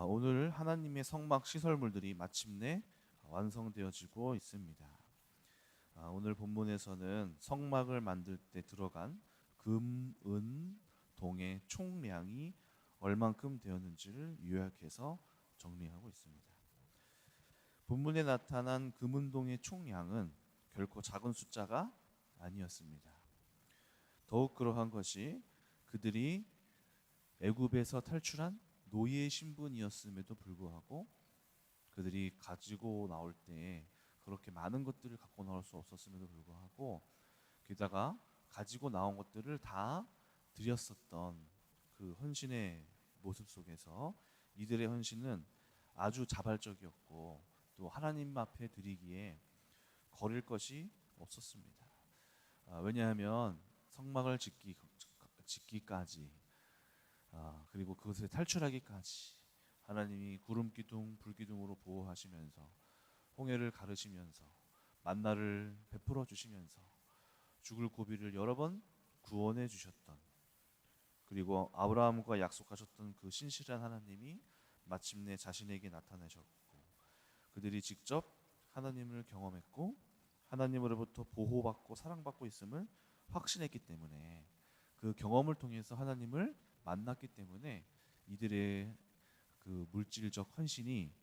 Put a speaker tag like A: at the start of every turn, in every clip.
A: 오늘 하나님의 성막 시설물들이 마침내 완성되어지고 있습니다. 오늘 본문에서는 성막을 만들 때 들어간 금, 은, 동의 총량이 얼만큼 되었는지를 요약해서 정리하고 있습니다. 본문에 나타난 금은동의 총량은 결코 작은 숫자가 아니었습니다. 더욱 그러한 것이 그들이 애굽에서 탈출한 노예 신분이었음에도 불구하고 그들이 가지고 나올 때 그렇게 많은 것들을 갖고 나올 수 없었음에도 불구하고 게다가 가지고 나온 것들을 다 드렸었던 그 헌신의 모습 속에서 이들의 헌신은 아주 자발적이었고 또 하나님 앞에 드리기에 거릴 것이 없었습니다. 왜냐하면 성막을 짓기까지 그리고 그것을 탈출하기까지 하나님이 구름 기둥, 불 기둥으로 보호하시면서 홍해를 가르시면서 만나를 베풀어 주시면서 죽을 고비를 여러 번 구원해 주셨던, 그리고 아브라함과 약속하셨던 그 신실한 하나님이 마침내 자신에게 나타나셨고 그들이 직접 하나님을 경험했고 하나님으로부터 보호받고 사랑받고 있음을 확신했기 때문에 그 경험을 통해서 하나님을 만났기 때문에 이들의 그 물질적 헌신이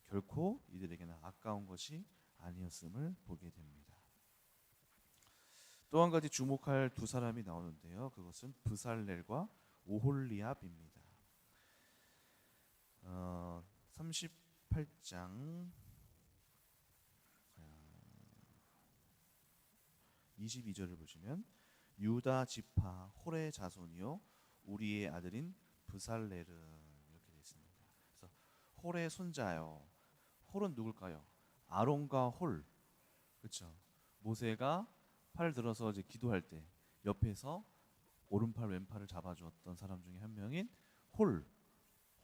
A: 결코 이들에게는 아까운 것이 아니었음을 보게 됩니다. 또 한 가지 주목할 두 사람이 나오는데요. 그것은 브살렐과 오홀리압입니다. 38장 22절을 보시면 유다 지파 홀의 자손이요 우리의 아들인 브살렐은 이렇게 되어 있습니다. 그래서 홀의 손자요. 홀은 누굴까요? 아론과 홀. 그렇죠. 모세가 팔을 들어서 이제 기도할 때 옆에서 오른팔 왼팔을 잡아주었던 사람 중에 한 명인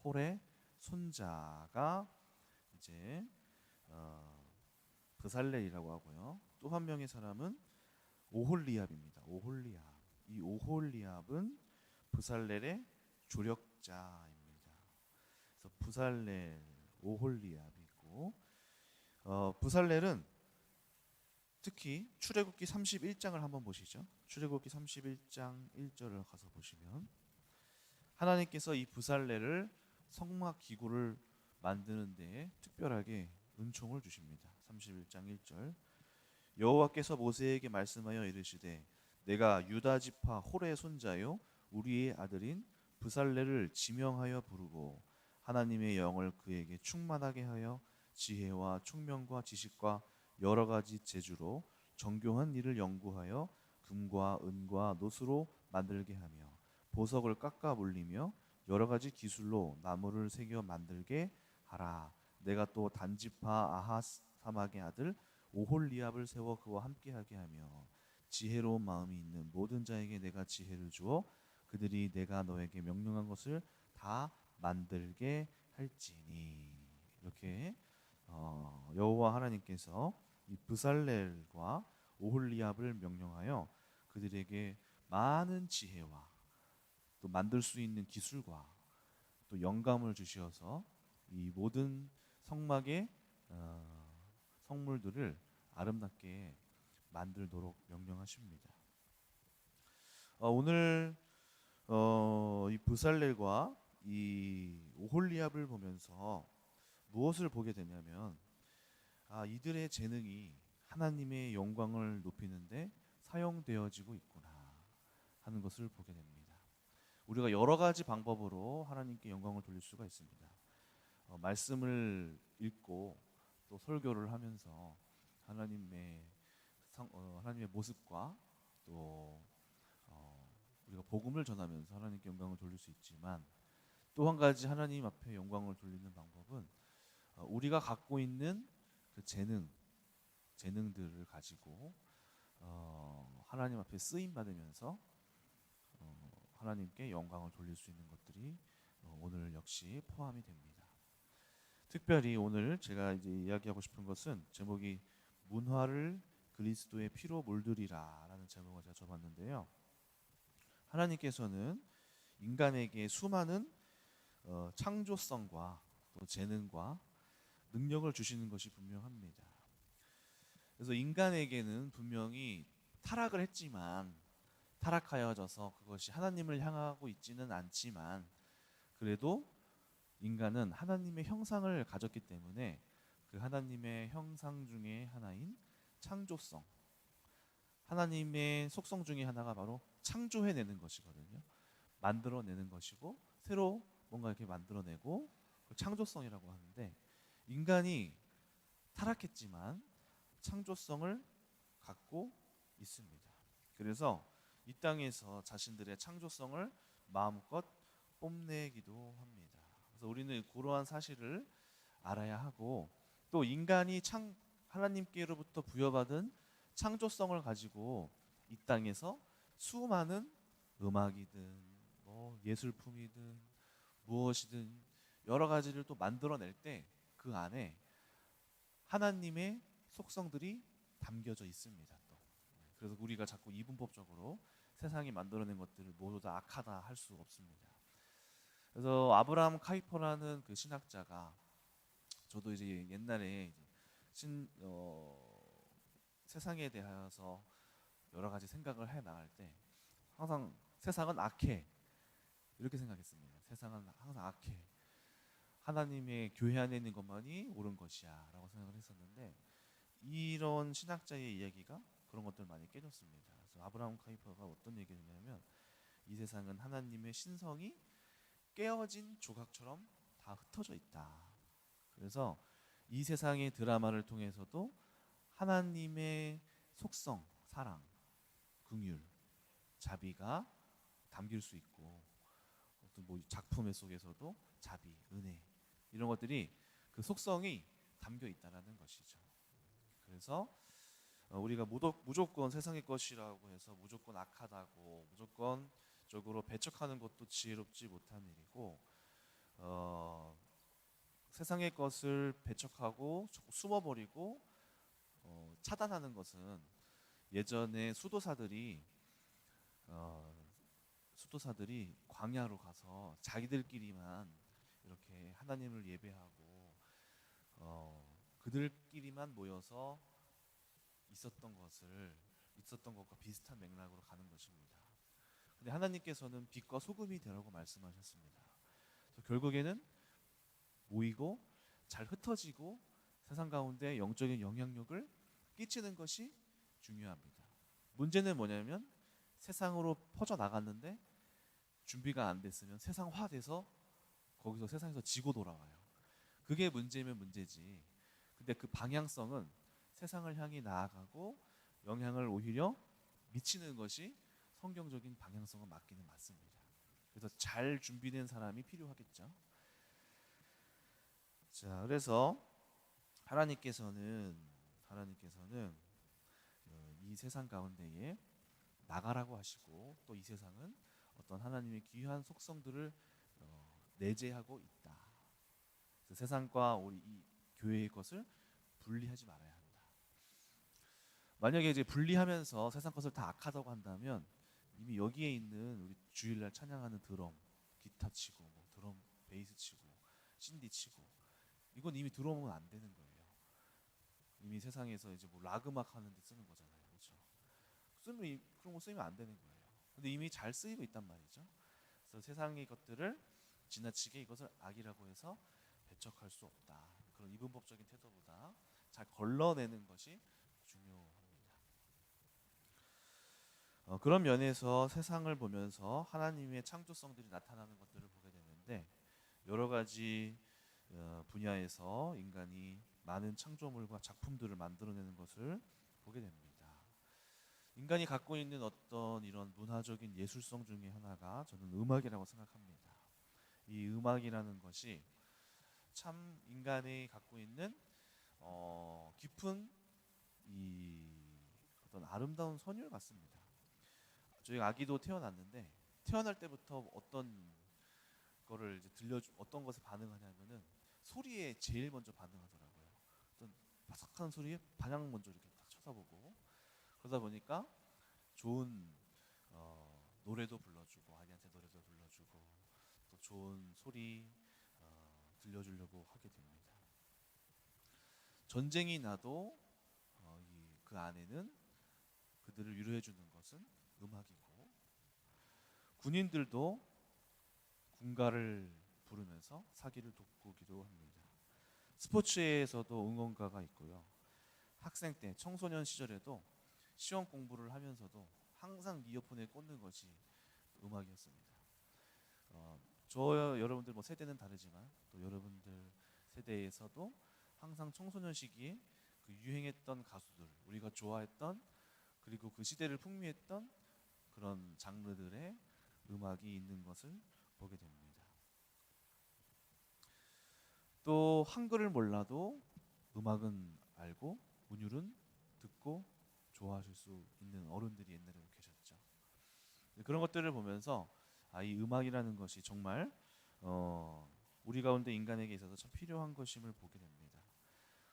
A: 홀의 손자가 이제 브살렐이라고 하고요. 또 한 명의 사람은 오홀리압입니다. 이 오홀리압은 브살렐의 조력자입니다. 그래서 브살렐, 오홀리압이 있고 브살렐은 특히 출애굽기 31장을 한번 보시죠. 출애굽기 31장 1절을 가서 보시면 하나님께서 이 브살렐을 성막 기구를 만드는 데에 특별하게 은총을 주십니다. 31장 1절 여호와께서 모세에게 말씀하여 이르시되 내가 유다 지파 홀의 손자요 우리의 아들인 브살렐을 지명하여 부르고 하나님의 영을 그에게 충만하게 하여 지혜와 총명과 지식과 여러 가지 재주로 정교한 일을 연구하여 금과 은과 노수로 만들게 하며 보석을 깎아 물리며 여러 가지 기술로 나무를 새겨 만들게 하라. 내가 또 단지파 아하스 사막의 아들 오홀리압을 세워 그와 함께하게 하며 지혜로운 마음이 있는 모든 자에게 내가 지혜를 주어 그들이 내가 너에게 명령한 것을 다 만들게 할지니. 이렇게 여호와 하나님께서 이 브살렐과 오홀리압을 명령하여 그들에게 많은 지혜와 또 만들 수 있는 기술과 또 영감을 주셔서 이 모든 성막의 성물들을 아름답게 만들도록 명령하십니다. 오늘 이 브살렐과 이 오홀리압을 보면서 무엇을 보게 되냐면 이들의 재능이 하나님의 영광을 높이는데 사용되어지고 있구나 하는 것을 보게 됩니다. 우리가 여러 가지 방법으로 하나님께 영광을 돌릴 수가 있습니다. 말씀을 읽고 또 설교를 하면서 하나님의 모습과 또 우리가 복음을 전하면서 하나님께 영광을 돌릴 수 있지만 또 한 가지 하나님 앞에 영광을 돌리는 방법은 우리가 갖고 있는 그 재능들을 가지고 하나님 앞에 쓰임 받으면서 하나님께 영광을 돌릴 수 있는 것들이 오늘 역시 포함이 됩니다. 특별히 오늘 제가 이제 이야기하고 싶은 것은 제목이 문화를 그리스도의 피로 물들이라라는 제목을 제가 줘봤는데요. 하나님께서는 인간에게 수많은 창조성과 또 재능과 능력을 주시는 것이 분명합니다. 그래서 인간에게는 분명히 타락을 했지만 타락하여져서 그것이 하나님을 향하고 있지는 않지만 그래도 인간은 하나님의 형상을 가졌기 때문에 그 하나님의 형상 중에 하나인 창조성, 하나님의 속성 중에 하나가 바로 창조해내는 것이거든요. 만들어내는 것이고 새로 뭔가 이렇게 만들어내고 창조성이라고 하는데 인간이 타락했지만 창조성을 갖고 있습니다. 그래서 이 땅에서 자신들의 창조성을 마음껏 뽐내기도 합니다. 그래서 우리는 그러한 사실을 알아야 하고 또 인간이 하나님께로부터 부여받은 창조성을 가지고 이 땅에서 수많은 음악이든 뭐 예술품이든 무엇이든 여러 가지를 또 만들어낼 때 그 안에 하나님의 속성들이 담겨져 있습니다. 또 그래서 우리가 자꾸 이분법적으로 세상이 만들어낸 것들을 모두 다 악하다 할 수 없습니다. 그래서 아브라함 카이퍼라는 그 신학자가 저도 이제 옛날에 세상에 대해서 여러 가지 생각을 해 나갈 때 항상 세상은 악해 이렇게 생각했습니다. 세상은 항상 악해. 하나님의 교회 안에 있는 것만이 옳은 것이야 라고 생각을 했었는데 이런 신학자의 이야기가 그런 것들을 많이 깨졌습니다. 그래서 아브라함 카이퍼가 어떤 얘기를 했냐면 이 세상은 하나님의 신성이 깨어진 조각처럼 다 흩어져 있다. 그래서 이 세상의 드라마를 통해서도 하나님의 속성, 사랑, 긍휼, 자비가 담길 수 있고 어떤 뭐 작품 속에서도 자비, 은혜 이런 것들이 그 속성이 담겨 있다라는 것이죠. 그래서 우리가 무조건 세상의 것이라고 해서 무조건 악하다고 무조건 적으로 배척하는 것도 지혜롭지 못한 일이고 세상의 것을 배척하고 숨어버리고 차단하는 것은 예전에 수도사들이 광야로 가서 자기들끼리만 이렇게 하나님을 예배하고 그들끼리만 모여서 있었던 것과 비슷한 맥락으로 가는 것입니다. 근데 하나님께서는 빛과 소금이 되라고 말씀하셨습니다. 그래서 결국에는 모이고 잘 흩어지고 세상 가운데 영적인 영향력을 끼치는 것이 중요합니다. 문제는 뭐냐면 세상으로 퍼져 나갔는데 준비가 안 됐으면 세상화돼서 거기서 세상에서 지고 돌아와요. 그게 문제면 문제지. 근데 그 방향성은 세상을 향해 나아가고 영향을 오히려 미치는 것이 성경적인 방향성은 맞기는 맞습니다. 그래서 잘 준비된 사람이 필요하겠죠. 자, 그래서 하나님께서는 이 세상 가운데에 나가라고 하시고 또 이 세상은 어떤 하나님의 귀한 속성들을 내재하고 있다. 그래서 세상과 우리 이 교회의 것을 분리하지 말아야 한다. 만약에 이제 분리하면서 세상 것을 다 악하다고 한다면 이미 여기에 있는 우리 주일날 찬양하는 드럼, 기타 치고 뭐 드럼, 베이스 치고 신디 치고 이건 이미 들어오면 안 되는 거예요. 이미 세상에서 이제 뭐 락 음악 하는데 쓰는 거잖아요, 그렇죠? 그런 거 쓰면 안 되는 거예요. 근데 이미 잘 쓰이고 있단 말이죠. 그래서 세상의 것들을 지나치게 이것을 악이라고 해서 배척할 수 없다. 그런 이분법적인 태도보다 잘 걸러내는 것이 중요합니다. 그런 면에서 세상을 보면서 하나님의 창조성들이 나타나는 것들을 보게 되는데 여러 가지 분야에서 인간이 많은 창조물과 작품들을 만들어내는 것을 보게 됩니다. 인간이 갖고 있는 어떤 이런 문화적인 예술성 중에 하나가 저는 음악이라고 생각합니다. 이 음악이라는 것이 참 인간이 갖고 있는 깊은 이 어떤 아름다운 선율 같습니다. 저희 아기도 태어났는데 태어날 때부터 어떤 것에 반응하냐면은 소리에 제일 먼저 반응하더라고요. 어떤 바삭한 소리에 반향 먼저 이렇게 딱 쳐다보고 그러다 보니까 좋은 노래도 불러주고 아이한테 노래도 불러주고 또 좋은 소리 알려주려고 하게 됩니다. 전쟁이 나도 그 안에는 그들을 위로해 주는 것은 음악이고, 군인들도 군가를 부르면서 사기를 돋구기도 합니다. 스포츠에서도 응원가가 있고요. 학생 때 청소년 시절에도 시험 공부를 하면서도 항상 이어폰에 꽂는 것이 음악이었습니다. 저 여러분들 뭐 세대는 다르지만 또 여러분들 세대에서도 항상 청소년 시기에 그 유행했던 가수들, 우리가 좋아했던, 그리고 그 시대를 풍미했던 그런 장르들의 음악이 있는 것을 보게 됩니다. 또 한글을 몰라도 음악은 알고 문율은 듣고 좋아하실 수 있는 어른들이 옛날에도 계셨죠. 그런 것들을 보면서 이 음악이라는 것이 정말 우리 가운데 인간에게 있어서 참 필요한 것임을 보게 됩니다.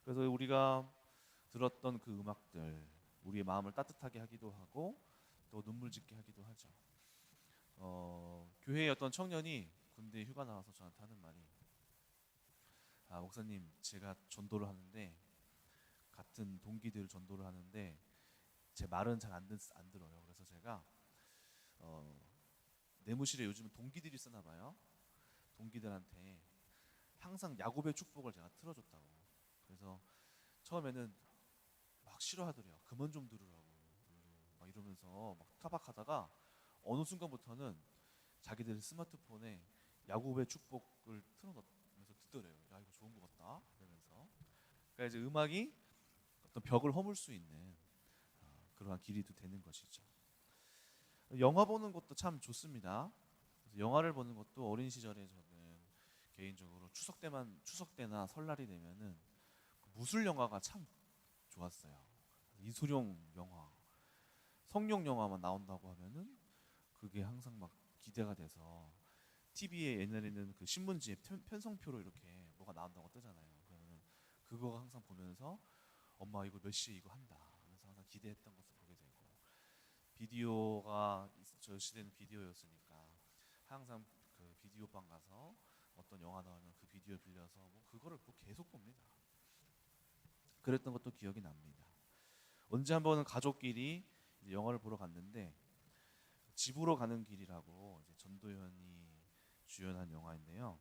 A: 그래서 우리가 들었던 그 음악들, 우리의 마음을 따뜻하게 하기도 하고 또 눈물 짓게 하기도 하죠. 교회의 어떤 청년이 군대 휴가 나와서 저한테 하는 말이, 목사님, 제가 전도를 하는데, 같은 동기들 전도를 하는데 제 말은 잘 안 들어요. 그래서 제가 내무실에 요즘 동기들이 쓰나 봐요. 동기들한테 항상 야곱의 축복을 제가 틀어줬다고. 그래서 처음에는 막 싫어하더래요. 그만 좀 들으라고 막 이러면서 막 타박하다가 어느 순간부터는 자기들 스마트폰에 야곱의 축복을 틀어놓으면서 듣더래요. 야, 이거 좋은 것 같다 이러면서. 그러니까 이제 음악이 어떤 벽을 허물 수 있는 그러한 길이 되는 것이죠. 영화 보는 것도 참 좋습니다. 영화를 보는 것도 어린 시절에 저는 개인적으로 추석 때나 설날이 되면은 무술 영화가 참 좋았어요. 이소룡 영화, 성룡 영화만 나온다고 하면은 그게 항상 막 기대가 돼서 TV에 옛날에는 그 신문지에 편성표로 이렇게 뭐가 나온다고 뜨잖아요. 그러면은 그거 항상 보면서 엄마 이거 몇 시에 이거 한다 하면서 항상 기대했던 것을 보게 되고, 비디오가 저 시대는 비디오였으니까 항상 그 비디오방 가서 어떤 영화 나오면 그 비디오 빌려서 뭐 그거를 또 계속 봅니다. 그랬던 것도 기억이 납니다. 언제 한 번은 가족끼리 이제 영화를 보러 갔는데, 집으로 가는 길이라고 이제 전도연이 주연한 영화인데요.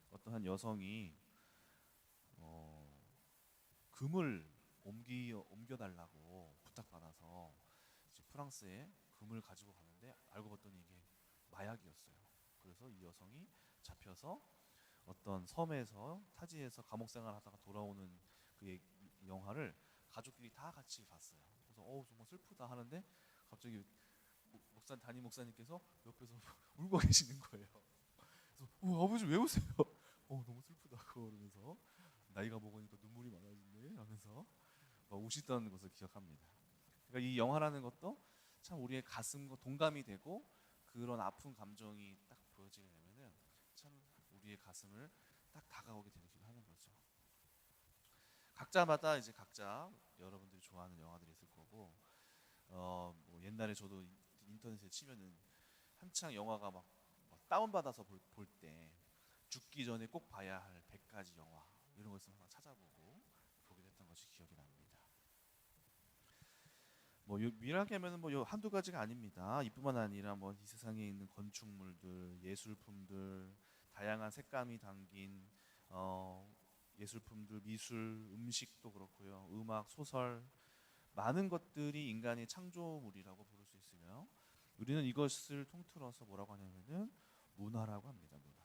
A: 어떤 한 여성이 금을 옮겨달라고 부탁받아서 이제 프랑스에 금을 가지고 가는데 알고 봤더니 이게 마약이었어요. 그래서 이 여성이 잡혀서 어떤 섬에서 타지에서 감옥 생활하다가 돌아오는 그 영화를 가족끼리 다 같이 봤어요. 그래서 정말 슬프다 하는데 갑자기 담임 목사님께서 옆에서 울고 계시는 거예요. 그래서 아버지 왜 우세요? 너무 슬프다고 그러면서 나이가 먹으니까 눈물이 많아지네 하면서 우시던 것을 기억합니다. 그러니까 이 영화라는 것도 참 우리의 가슴과 동감이 되고 그런 아픈 감정이 딱 보여지게 되면은 참 우리의 가슴을 딱 다가오게 되기도 하는 거죠. 각자마다 이제 각자 여러분들이 좋아하는 영화들이 있을 거고, 뭐 옛날에 저도 인터넷에 치면은 한창 영화가 막 다운받아서 볼 때 죽기 전에 꼭 봐야 할 100가지 영화 이런 것을 항상 찾아보고 보게 됐던 것이 기억이 납니다. 유일하게 하면은 한두 가지가 아닙니다. 이뿐만 아니라 이 세상에 있는 건축물들, 예술품들, 다양한 색감이 담긴 예술품들, 미술, 음식도 그렇고요. 음악, 소설, 많은 것들이 인간의 창조물이라고 부를 수 있으며, 우리는 이것을 통틀어서 뭐라고 하냐면은 문화라고 합니다. 문화.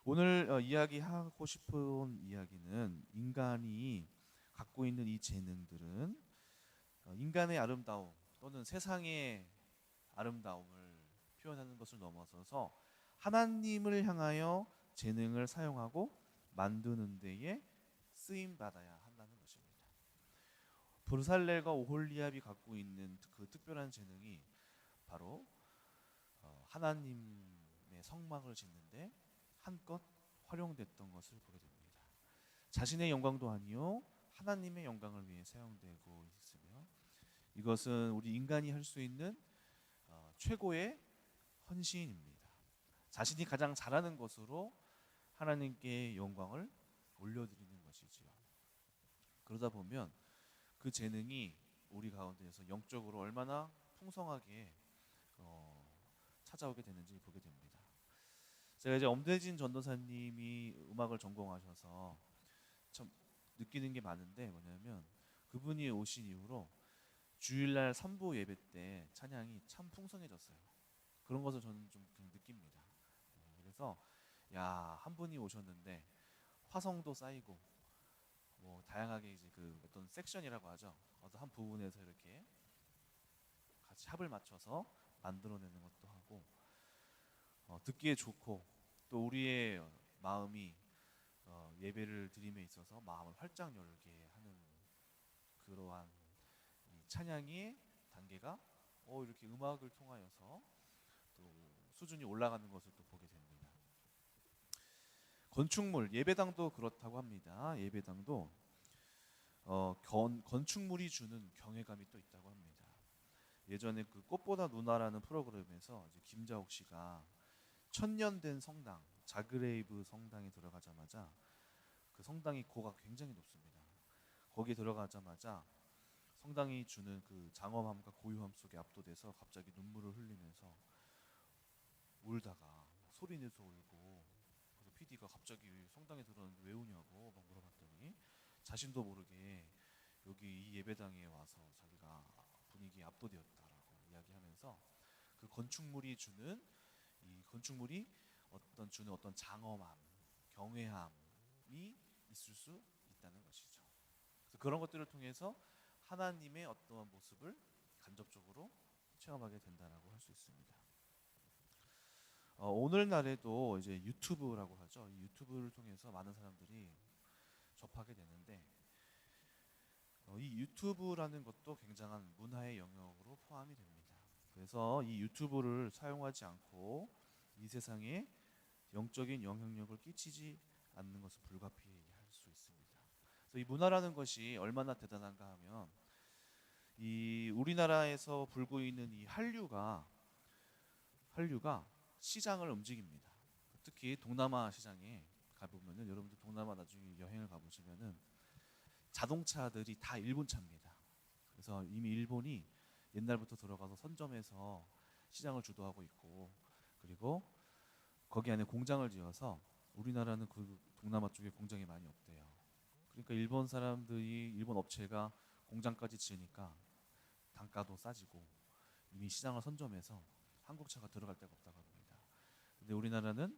A: 오늘 이야기하고 싶은 이야기는, 인간이 갖고 있는 이 재능들은 인간의 아름다움 또는 세상의 아름다움을 표현하는 것을 넘어서서 하나님을 향하여 재능을 사용하고 만드는 데에 쓰임 받아야 한다는 것입니다. 브루살렐과 오홀리압이 갖고 있는 그 특별한 재능이 바로 하나님의 성막을 짓는데 한껏 활용됐던 것을 보게 됩니다. 자신의 영광도 아니요 하나님의 영광을 위해 사용되고 있으며, 이것은 우리 인간이 할 수 있는 최고의 헌신입니다. 자신이 가장 잘하는 것으로 하나님께 영광을 올려드리는 것이지요. 그러다 보면 그 재능이 우리 가운데에서 영적으로 얼마나 풍성하게 찾아오게 되는지 보게 됩니다. 제가 이제 엄대진 전도사님이 음악을 전공하셔서 참 느끼는 게 많은데, 뭐냐면 그분이 오신 이후로 주일날 삼부 예배 때 찬양이 참 풍성해졌어요. 그런 것을 저는 좀 그냥 느낍니다. 그래서 야, 한 분이 오셨는데 화성도 쌓이고 뭐 다양하게 이제 그 어떤 섹션이라고 하죠. 어떤 한 부분에서 이렇게 같이 합을 맞춰서 만들어내는 것도 하고, 듣기에 좋고, 또 우리의 마음이 예배를 드림에 있어서 마음을 활짝 열게 하는 그러한 이 찬양의 단계가 이렇게 음악을 통하여서 또 수준이 올라가는 것을 또 보게 됩니다. 건축물, 예배당도 그렇다고 합니다. 예배당도 건축물이 주는 경외감이 또 있다고 합니다. 예전에 그 꽃보다 누나라는 프로그램에서 이제 김자옥 씨가 천년 된 성당, 자그레이브 성당에 들어가자마자 그 성당이 고가 굉장히 높습니다. 거기에 들어가자마자 성당이 주는 그 장엄함과 고요함 속에 압도돼서 갑자기 눈물을 흘리면서 울다가 소리내서 울고, 그래서 PD가 갑자기 성당에 들어왔는데 왜 우냐고 막 물어봤더니 자신도 모르게 여기 이 예배당에 와서 자기가 분위기에 압도되었다라고 이야기하면서 그 건축물이 주는 이 건축물이 주는 어떤 장엄함, 경외함이 있을 수 있다는 것이죠. 그래서 그런 것들을 통해서 하나님의 어떠한 모습을 간접적으로 체험하게 된다라고 할 수 있습니다. 오늘날에도 이제 유튜브라고 하죠. 이 유튜브를 통해서 많은 사람들이 접하게 되는데, 이 유튜브라는 것도 굉장한 문화의 영역으로 포함이 됩니다. 그래서 이 유튜브를 사용하지 않고 이 세상에 영적인 영향력을 끼치지 않는 것은 불가피할 수 있습니다. 그래서 이 문화라는 것이 얼마나 대단한가 하면, 이 우리나라에서 불고 있는 이 한류가 시장을 움직입니다. 특히 동남아 시장에 가보면은, 여러분들 동남아 나중에 여행을 가보시면은 자동차들이 다 일본 차입니다. 그래서 이미 일본이 옛날부터 들어가서 선점해서 시장을 주도하고 있고, 그리고 거기 안에 공장을 지어서, 우리나라는 그 동남아 쪽에 공장이 많이 없대요. 그러니까 일본 사람들이, 일본 업체가 공장까지 지으니까 단가도 싸지고 이미 시장을 선점해서 한국 차가 들어갈 데가 없다고 합니다. 근데 우리나라는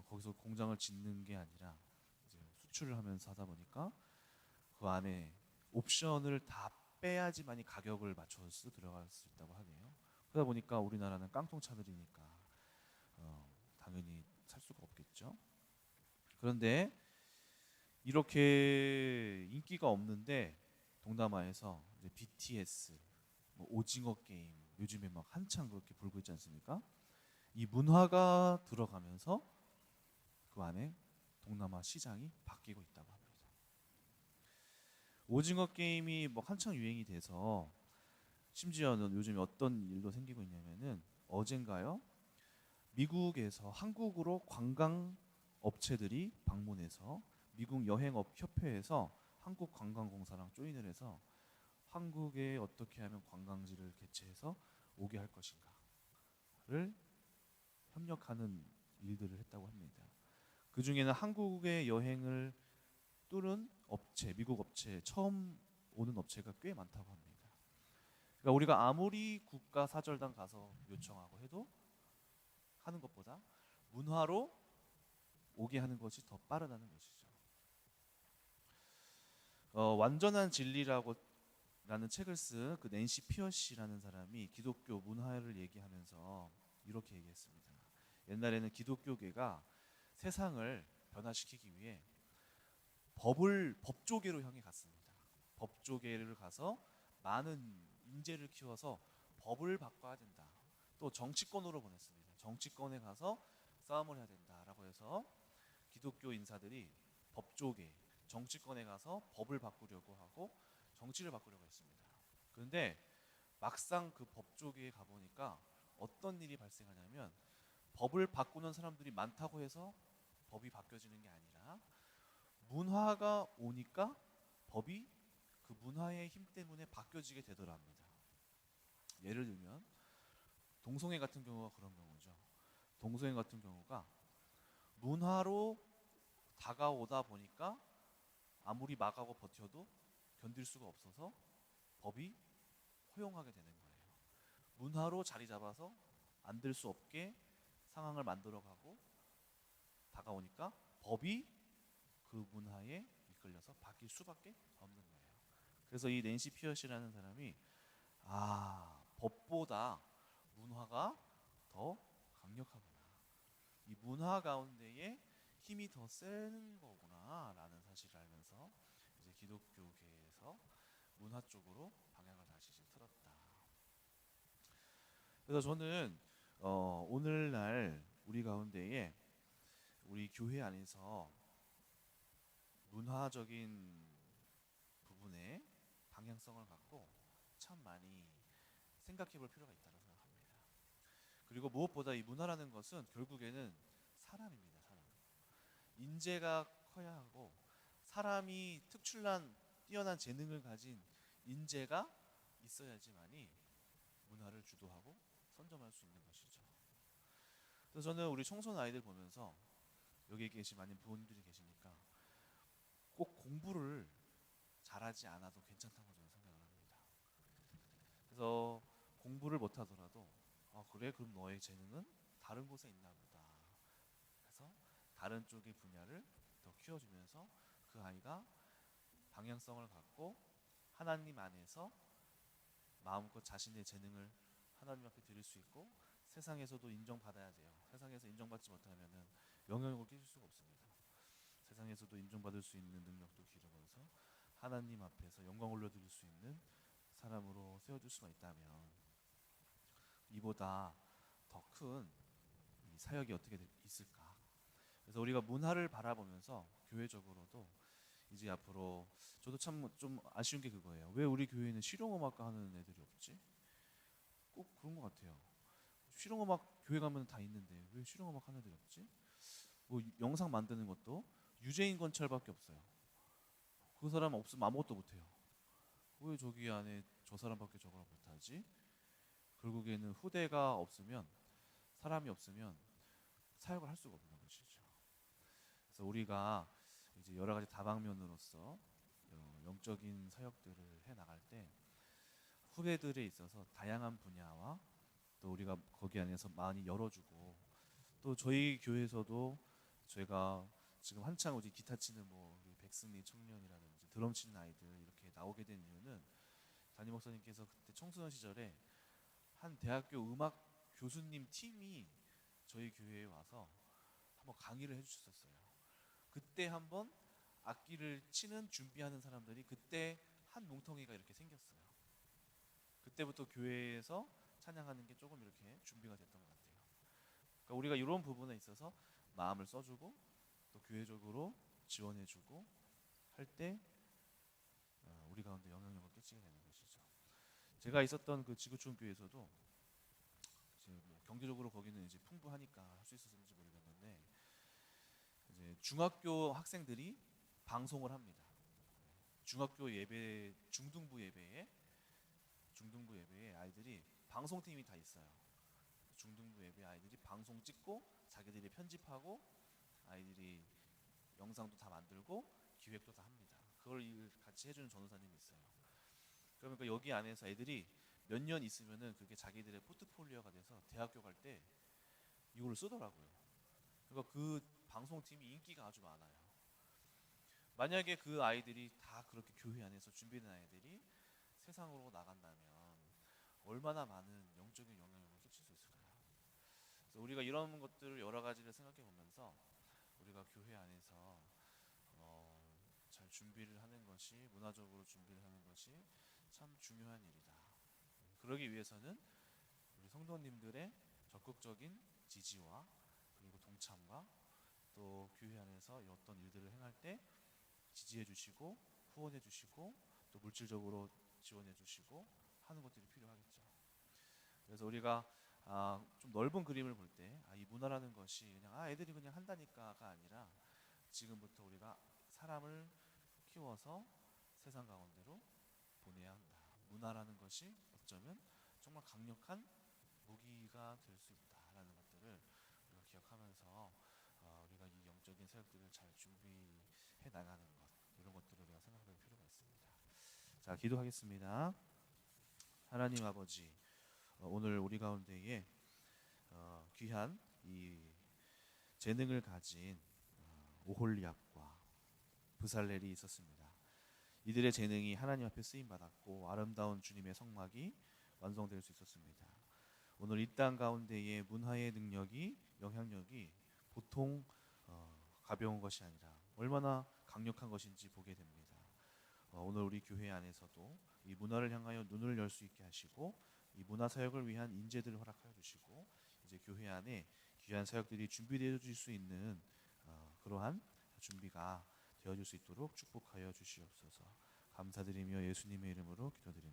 A: 거기서 공장을 짓는 게 아니라 이제 수출을 하면서 하다 보니까 그 안에 옵션을 다 빼야지만이 가격을 맞춰서 들어갈 수 있다고 하네요. 그러다 보니까 우리나라는 깡통차들이니까 당연히 살 수가 없겠죠. 그런데 이렇게 인기가 없는데 동남아에서 이제 BTS, 뭐 오징어 게임, 요즘에 막 한창 그렇게 불고 있지 않습니까? 이 문화가 들어가면서 그 안에 동남아 시장이 바뀌고 있다고 합니다. 오징어 게임이 뭐 한창 유행이 돼서, 심지어는 요즘에 어떤 일도 생기고 있냐면은, 어젠가요? 미국에서 한국으로 관광 업체들이 방문해서 미국 여행업 협회에서 한국 관광공사랑 조인을 해서 한국에 어떻게 하면 관광지를 개최해서 오게 할 것인가를 협력하는 일들을 했다고 합니다. 그 중에는 한국의 여행을 뚫은 업체, 미국 업체, 처음 오는 업체가 꽤 많다고 합니다. 그러니까 우리가 아무리 국가 사절단 가서 요청하고 해도 하는 것보다 문화로 오게 하는 것이 더 빠르다는 것이죠. 완전한 진리라고 라는 책을 쓴 그 낸시 피어시라는 사람이 기독교 문화를 얘기하면서 이렇게 얘기했습니다. 옛날에는 기독교계가 세상을 변화시키기 위해 법조계로 향해 갔습니다. 법조계를 가서 많은 인재를 키워서 법을 바꿔야 된다. 또 정치권으로 보냈습니다. 정치권에 가서 싸움을 해야 된다라고 해서 기독교 인사들이 법조계, 정치권에 가서 법을 바꾸려고 하고 정치를 바꾸려고 했습니다. 그런데 막상 그 법조계에 가보니까 어떤 일이 발생하냐면, 법을 바꾸는 사람들이 많다고 해서 법이 바뀌어지는 게 아니라 문화가 오니까 법이 그 문화의 힘 때문에 바뀌어지게 되더랍니다. 예를 들면 동성애 같은 경우가 그런 경우죠. 동성애 같은 경우가 문화로 다가오다 보니까 아무리 막하고 버텨도 견딜 수가 없어서 법이 허용하게 되는 거예요. 문화로 자리 잡아서 안 될 수 없게 상황을 만들어가고 다가오니까 법이 그 문화에 이끌려서 바뀔 수밖에 없는 거예요. 그래서 이 낸시 피어시라는 사람이 법보다 문화가 더 강력하구나. 이 문화 가운데에 힘이 더 센 거구나라는 사실을 알면서 이제 기독교계에서 문화 쪽으로 방향을 다시 틀었다. 그래서 저는 오늘날 우리 가운데에 우리 교회 안에서 문화적인 부분에 방향성을 갖고 참 많이 생각해 볼 필요가 있다고 생각합니다. 그리고 무엇보다 이 문화라는 것은 결국에는 사람입니다. 사람. 인재가 커야 하고 사람이 특출난 뛰어난 재능을 가진 인재가 있어야지만이 문화를 주도하고 선점할 수 있는 것이죠. 그래서 저는 우리 청소년 아이들 보면서 여기 계신 많은 부모님들이 계시니까 꼭 공부를 잘하지 않아도 괜찮다고 저는 생각을 합니다. 그래서 공부를 못하더라도 그래 그럼 너의 재능은 다른 곳에 있나 보다. 그래서 다른 쪽의 분야를 더 키워주면서 그 아이가 방향성을 갖고 하나님 안에서 마음껏 자신의 재능을 하나님 앞에 드릴 수 있고 세상에서도 인정받아야 돼요. 세상에서 인정받지 못하면 영향력을 끼칠 수가 없습니다. 세상에서도 인정받을 수 있는 능력도 기르면서 하나님 앞에서 영광 올려드릴 수 있는 사람으로 세워줄 수가 있다면 이보다 더 큰 사역이 어떻게 있을까. 그래서 우리가 문화를 바라보면서 교회적으로도 이제 앞으로 저도 참 좀 아쉬운 게 그거예요. 왜 우리 교회에는 실용음악과 하는 애들이 없지? 꼭 그런 것 같아요. 실용음악 교회 가면 다 있는데 왜 실용음악 하는 애들이 없지? 뭐 영상 만드는 것도 유재인 건철밖에 없어요. 그 사람 없으면 아무것도 못해요. 왜 저기 안에 저 사람밖에 저걸 못하지? 결국에는 후대가 없으면 사람이 없으면 사역을 할 수가 없는 것이죠. 그래서 우리가 이제 여러 가지 다방면으로서 영적인 사역들을 해 나갈 때 후배들에 있어서 다양한 분야와 또 우리가 거기 안에서 많이 열어주고 또 저희 교회에서도 제가 지금 한창 우리 기타 치는 뭐 우리 백승리 청년이라든지 드럼 치는 아이들 이렇게 나오게 된 이유는 담임 목사님께서 그때 청소년 시절에 한 대학교 음악 교수님 팀이 저희 교회에 와서 한번 강의를 해주셨어요. 그때 한번 악기를 치는 준비하는 사람들이 그때 한 뭉텅이가 이렇게 생겼어요. 그때부터 교회에서 찬양하는 게 조금 이렇게 준비가 됐던 것 같아요. 그러니까 우리가 이런 부분에 있어서 마음을 써주고 또 교회적으로 지원해주고 할 때 우리 가운데 영향력을 끼치게 되는 것이죠. 제가 있었던 그 지구촌 교회에서도 뭐 경제적으로 거기는 이제 풍부하니까 할 수 있었는지 모르겠는데 이제 중학교 학생들이 방송을 합니다. 중학교 예배 중등부 예배에 아이들이 방송팀이 다 있어요. 중등부 예배 아이들이 방송 찍고 자기들이 편집하고 아이들이 영상도 다 만들고 기획도 다 합니다. 그걸 같이 해주는 전도사님이 있어요. 그러니까 여기 안에서 애들이 몇 년 있으면은 그게 자기들의 포트폴리오가 돼서 대학교 갈 때 이걸 쓰더라고요. 그러니까 그 방송팀이 인기가 아주 많아요. 만약에 그 아이들이 다 그렇게 교회 안에서 준비된 아이들이 세상으로 나간다면 얼마나 많은 영적인 영향력을 끼칠 수 있을까요? 그래서 우리가 이런 것들을 여러 가지를 생각해 보면서 우리가 교회 안에서 잘 준비를 하는 것이 문화적으로 준비를 하는 것이 참 중요한 일이다. 그러기 위해서는 우리 성도님들의 적극적인 지지와 그리고 동참과 또 교회 안에서 어떤 일들을 행할 때 지지해 주시고 후원해 주시고 또 물질적으로 지원해 주시고 하는 것들이 필요하겠죠. 그래서 우리가 좀 넓은 그림을 볼 때 이 문화라는 것이 그냥 애들이 그냥 한다니까가 아니라 지금부터 우리가 사람을 키워서 세상 가운데로 보내야 한다. 문화라는 것이 어쩌면 정말 강력한 무기가 될 수 있다라는 것들을 우리가 기억하면서 우리가 이 영적인 사역들을 잘 준비해 나가는 것, 이런 것들을 우리가 생각할 필요가 있습니다. 자, 기도하겠습니다. 하나님 아버지, 오늘 우리 가운데에 귀한 이 재능을 가진 오홀리압과 브살렐이 있었습니다. 이들의 재능이 하나님 앞에 쓰임 받았고 아름다운 주님의 성막이 완성될 수 있었습니다. 오늘 이 땅 가운데의 문화의 능력이, 영향력이 보통 가벼운 것이 아니라 얼마나 강력한 것인지 보게 됩니다. 오늘 우리 교회 안에서도 이 문화를 향하여 눈을 열 수 있게 하시고 이 문화 사역을 위한 인재들을 허락하여 주시고 이제 교회 안에 귀한 사역들이 준비되어 줄 수 있는 그러한 준비가 되어질 수 있도록 축복하여 주시옵소서. 감사드리며 예수님의 이름으로 기도드립니다.